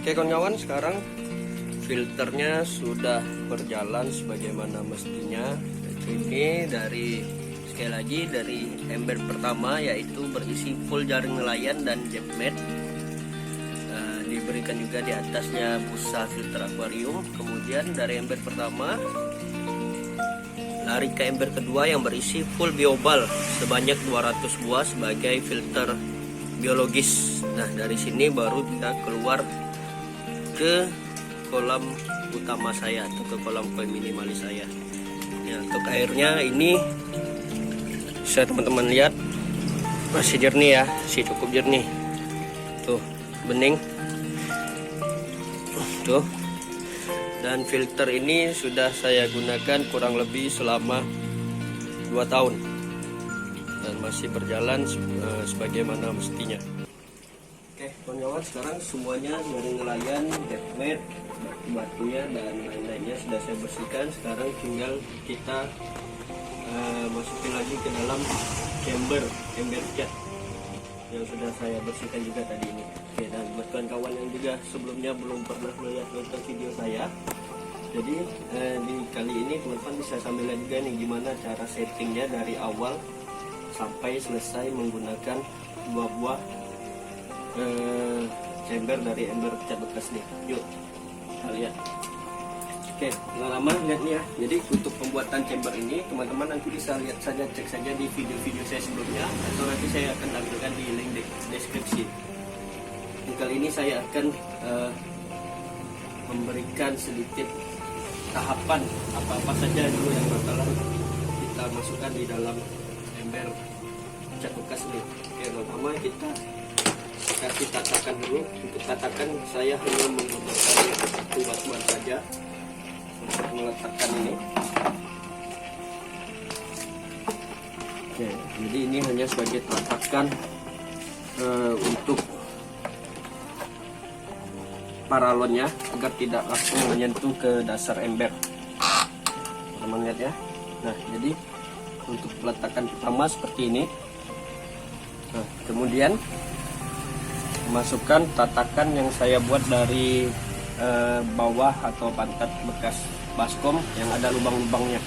Oke kawan-kawan, sekarang filternya sudah berjalan sebagaimana mestinya. Ini dari, sekali lagi, dari ember pertama yaitu berisi full jaring nelayan dan jepmet. Diberikan juga di atasnya busa filter akuarium. Kemudian dari ember pertama lari ke ember kedua yang berisi full biobal sebanyak 200 buah sebagai filter biologis. Nah, dari sini baru kita keluar ke kolam utama saya atau ke kolam koi minimalis saya. Ya, untuk airnya ini bisa teman-teman lihat masih jernih ya, masih cukup jernih. Tuh, bening. Tuh. Dan filter ini sudah saya gunakan kurang lebih selama 2 tahun dan masih berjalan sebagaimana mestinya. Oke kawan-kawan, sekarang semuanya jaring nelayan, jepmet, batunya dan lain-lainnya sudah saya bersihkan. Sekarang tinggal kita masukin lagi ke dalam ember cat yang sudah saya bersihkan juga tadi ini. Oke, dan buat kawan-kawan yang juga sebelumnya belum pernah melihat nonton video saya, jadi di kali ini teman-teman bisa sambil lihat juga nih gimana cara settingnya dari awal sampai selesai menggunakan 2 buah chamber dari ember cat bekas nih. Yuk kita lihat. Oke, nggak lama lihat nih ya. Jadi untuk pembuatan chamber ini teman-teman nanti bisa lihat saja, cek saja di video-video saya sebelumnya, atau nanti saya akan tampilkan di link deskripsi. Kali ini saya akan memberikan sedikit tahapan apa-apa saja dulu yang bakalan kita masukkan di dalam ember cat bekas ini. Oke, pertama kita kasih tatakan dulu. Untuk tatakan saya hanya menggunakan satu batuan saja untuk meletakkan ini. Oke, jadi ini hanya sebagai tatakan untuk paralonnya agar tidak langsung menyentuh ke dasar ember. Teman-teman lihat ya. Nah, jadi untuk peletakan pertama seperti ini. Nah, kemudian masukkan tatakan yang saya buat dari bawah atau pantat bekas baskom yang ada lubang-lubangnya.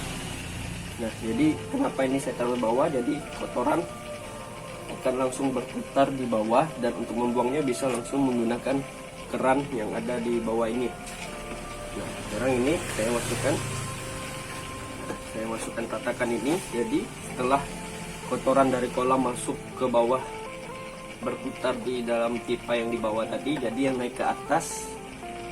Nah, jadi kenapa ini saya taruh bawah? Jadi kotoran akan langsung berputar di bawah, dan untuk membuangnya bisa langsung menggunakan keran yang ada di bawah ini. Nah, sekarang ini saya masukkan tatakan ini. Jadi setelah kotoran dari kolam masuk ke bawah berputar di dalam pipa yang di bawah tadi, jadi yang naik ke atas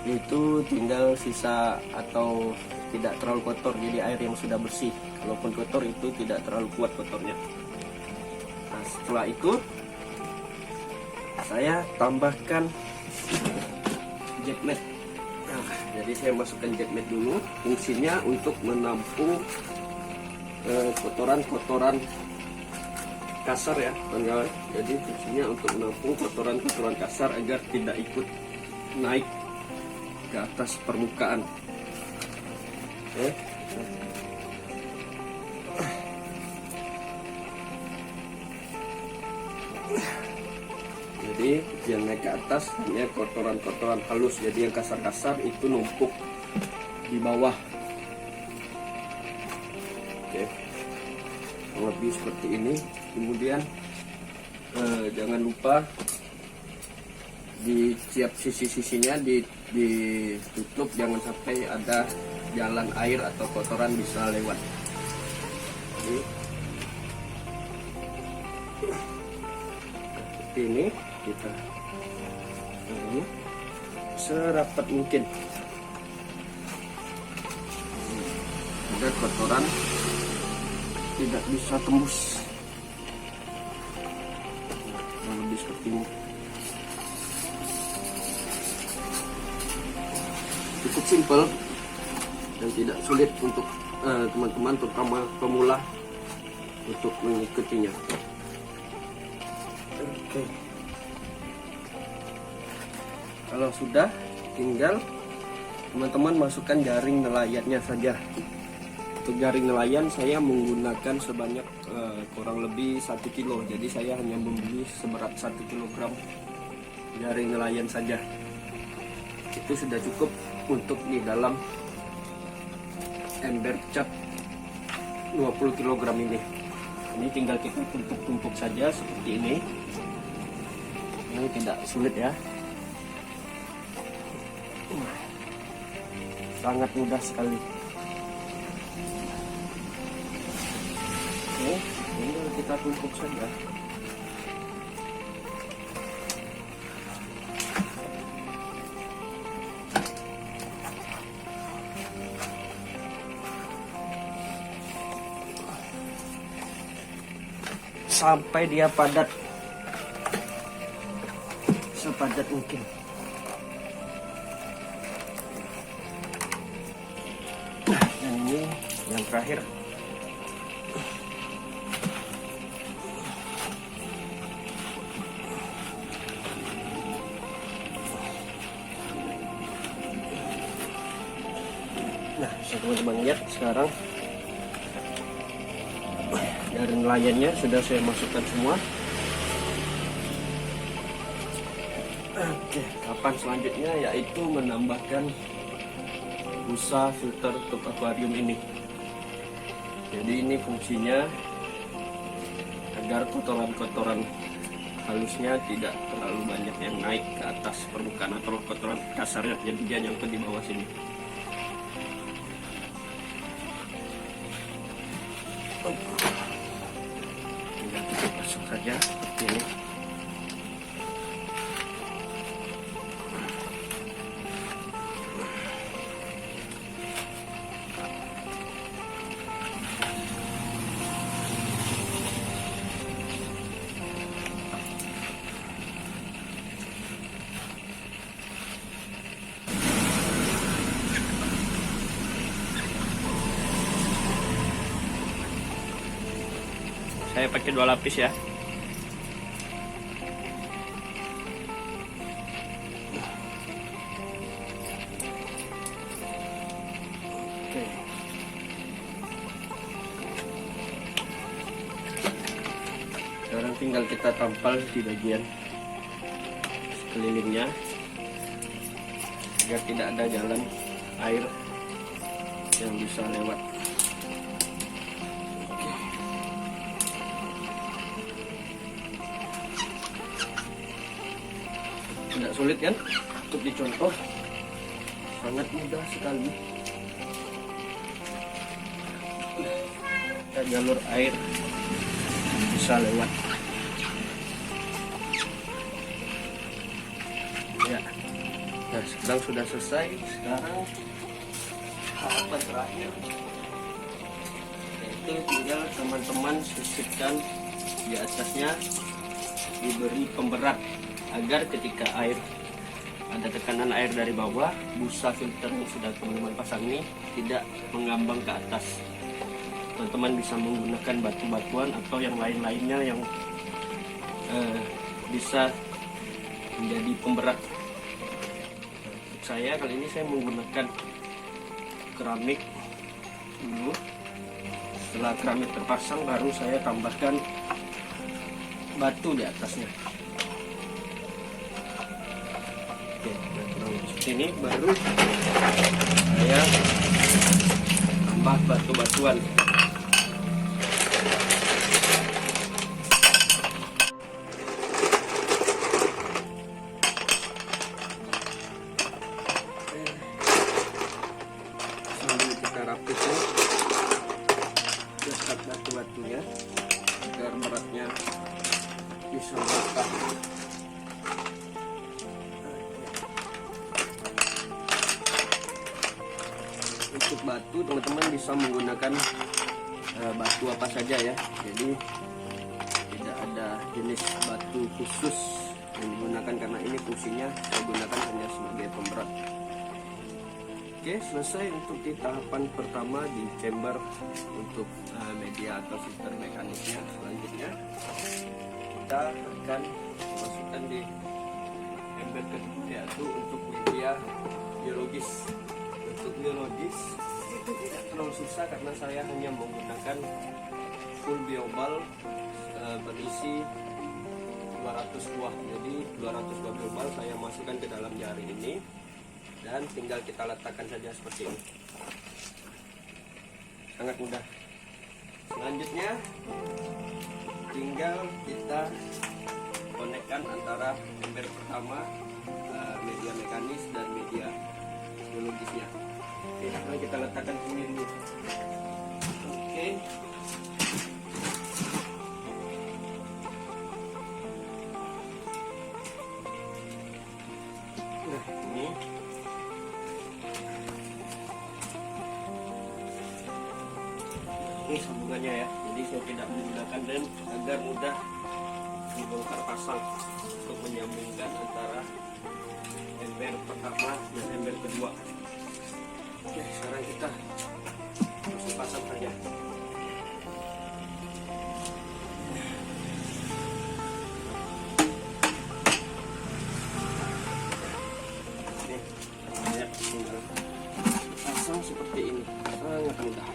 itu tinggal sisa atau tidak terlalu kotor, jadi air yang sudah bersih. Kalaupun kotor itu tidak terlalu kuat kotornya. Nah, setelah itu saya tambahkan jetmet. Nah, jadi saya masukkan jetmet dulu. Fungsinya untuk menampung kotoran-kotoran kasar ya teman-teman. Jadi fungsinya untuk menampung kotoran-kotoran kasar agar tidak ikut naik ke atas permukaan. Oke. Jadi yang naik ke atas hanya kotoran-kotoran halus, jadi yang kasar-kasar itu numpuk di bawah. Oke, lebih seperti ini. Kemudian jangan lupa di setiap sisi-sisinya ditutup, jangan sampai ada jalan air atau kotoran bisa lewat. Jadi, seperti ini kita ini serapat mungkin agar kotoran tidak bisa tembus. Nah, lebih seperti ini. Cukup simpel dan tidak sulit untuk teman-teman terutama pemula untuk mengikutinya. Oke. Kalau sudah, tinggal teman-teman masukkan jaring nelayannya saja. Untuk jaring nelayan saya menggunakan sebanyak kurang lebih 1 kilo. Jadi saya hanya membeli seberat 1 kilogram jaring nelayan saja. itu sudah cukup untuk di dalam ember cat 20 kg ini. Ini tinggal kita tumpuk-tumpuk saja seperti ini. Ini tidak sulit ya, sangat mudah sekali. Oke, tinggal kita tumpuk saja. Sampai dia padat, sepadat mungkin. Nah, dan ini yang terakhir. Nah, bisa teman-teman lihat sekarang dari nelayannya sudah saya masukkan semua. Oke, tahapan selanjutnya yaitu menambahkan busa filter untuk akuarium ini. Jadi ini fungsinya agar kotoran-kotoran halusnya tidak terlalu banyak yang naik ke atas permukaan atau kotoran kasarnya, jadi dia nyangkut di bawah sini. Masuk saja seperti ini. Saya pakai 2 lapis ya. Oke. Sekarang tinggal kita tampal di bagian sekelilingnya agar tidak ada jalan air yang bisa lewat. Tidak sulit kan untuk dicontoh, sangat mudah sekali. Dan jalur air bisa lewat ya. Nah, sekarang sudah selesai. Sekarang tahapan terakhir yaitu tinggal teman-teman sisipkan di atasnya, diberi pemberat agar ketika air ada tekanan air dari bawah, busa filter yang sudah teman-teman pasang ini tidak mengambang ke atas. Teman-teman bisa menggunakan batu-batuan atau yang lain-lainnya yang bisa menjadi pemberat. Saya kali ini saya menggunakan keramik dulu. Setelah keramik terpasang, baru saya tambahkan batu di atasnya. Oke, seperti ini baru saya tambah batu-batuan. Sambil kita rapikan dekat batu-batunya agar beratnya bisa merata. Untuk batu teman-teman bisa menggunakan batu apa saja ya, jadi tidak ada jenis batu khusus yang digunakan karena ini fungsinya saya gunakan hanya sebagai pemberat. Oke, selesai untuk di tahapan pertama di chamber untuk media atau filter mekaniknya. Selanjutnya kita akan masukkan di ember kedua yaitu untuk media biologis. Untuk biologis itu tidak terlalu susah karena saya hanya menggunakan full biobal berisi 200 buah. Jadi 200 buah biobal saya masukkan ke dalam jari ini. dan tinggal kita letakkan saja seperti ini. Sangat mudah. Selanjutnya tinggal kita konekkan antara ember pertama, media mekanis dan media biologisnya. Oke, sekarang kita letakkan sini dulu. Oke. Nah, ini sambungannya ya. Jadi saya tidak menggunakan rem agar mudah dibongkar pasang untuk menyambungkan antara ember pertama dan ember kedua. Oke, sekarang kita langsung pasang saja. Pasang seperti ini, sangat mudah.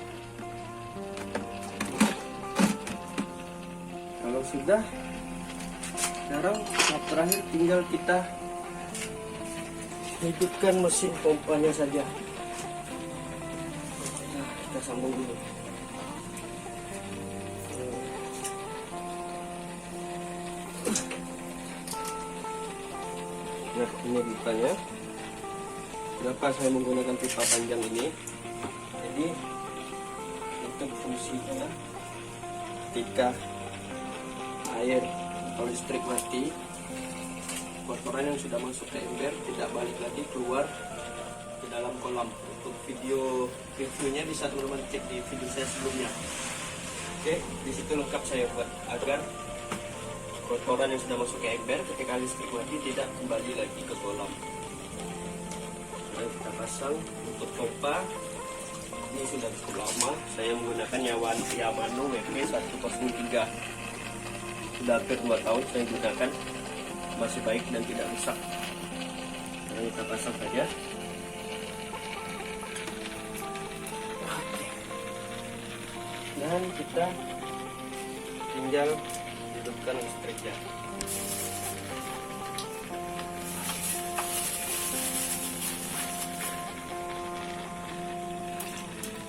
Kalau sudah, sekarang tahap terakhir tinggal kita hidupkan mesin pompanya saja. Nah, kita sambung dulu. Nah, ini pipanya. Kenapa saya menggunakan pipa panjang ini? Jadi untuk fungsinya ketika air atau listrik mati, kotoran yang sudah masuk ke ember tidak balik lagi keluar ke dalam kolam. Untuk reviewnya bisa teman-teman cek di video saya sebelumnya. Oke, di situ lengkap saya buat agar kotoran yang sudah masuk ke ember ketika listrik mati tidak kembali lagi ke kolam. Nah, kita pasang untuk pompa. Ini sudah cukup lama. Saya menggunakan Yamano WP103. Sudah hampir 2 tahun saya gunakan, masih baik dan tidak rusak. Nah, kita pasang saja. Dan kita tinggal hidupkan listriknya.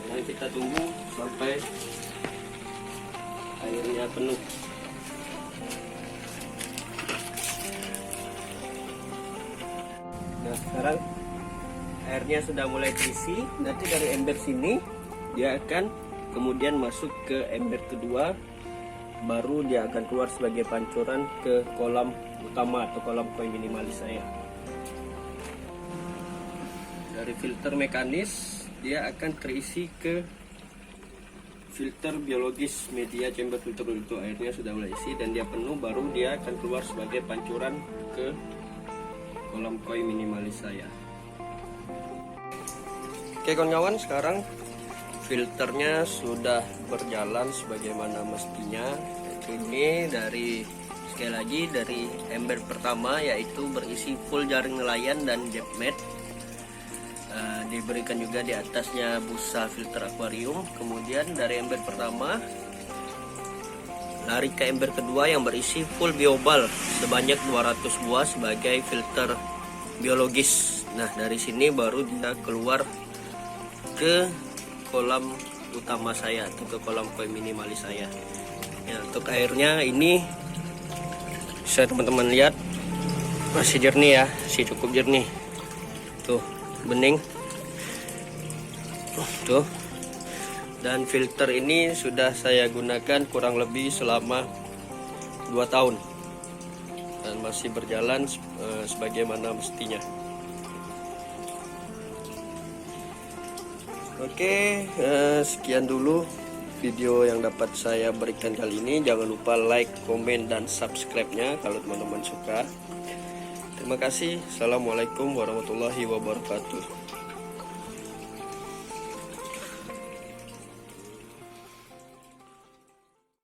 Dan kita tunggu sampai airnya penuh. Nah, sekarang airnya sudah mulai terisi. Nanti dari ember sini dia akan kemudian masuk ke ember kedua, baru dia akan keluar sebagai pancuran ke kolam utama atau kolam koi minimalis saya. Dari filter mekanis dia akan terisi ke filter biologis media chamber filter. Itu airnya sudah mulai isi dan dia penuh, baru dia akan keluar sebagai pancuran ke kolam koi minimalis saya. Oke kawan-kawan, sekarang filternya sudah berjalan sebagaimana mestinya. Ini sekali lagi dari ember pertama, yaitu berisi full jaring nelayan dan jet mat. Diberikan juga di atasnya busa filter akuarium. Kemudian dari ember pertama lari ke ember kedua yang berisi full biobal sebanyak 200 buah sebagai filter biologis. Nah, dari sini baru dia keluar ke kolam utama saya atau ke kolam koi minimalis saya. Ya, untuk airnya ini bisa teman-teman lihat masih jernih ya, masih cukup jernih. Tuh, bening. Tuh. Dan filter ini sudah saya gunakan kurang lebih selama 2 tahun dan masih berjalan sebagaimana mestinya. Oke, sekian dulu video yang dapat saya berikan kali ini. Jangan lupa like, komen, dan subscribe-nya kalau teman-teman suka. Terima kasih. Assalamualaikum warahmatullahi wabarakatuh.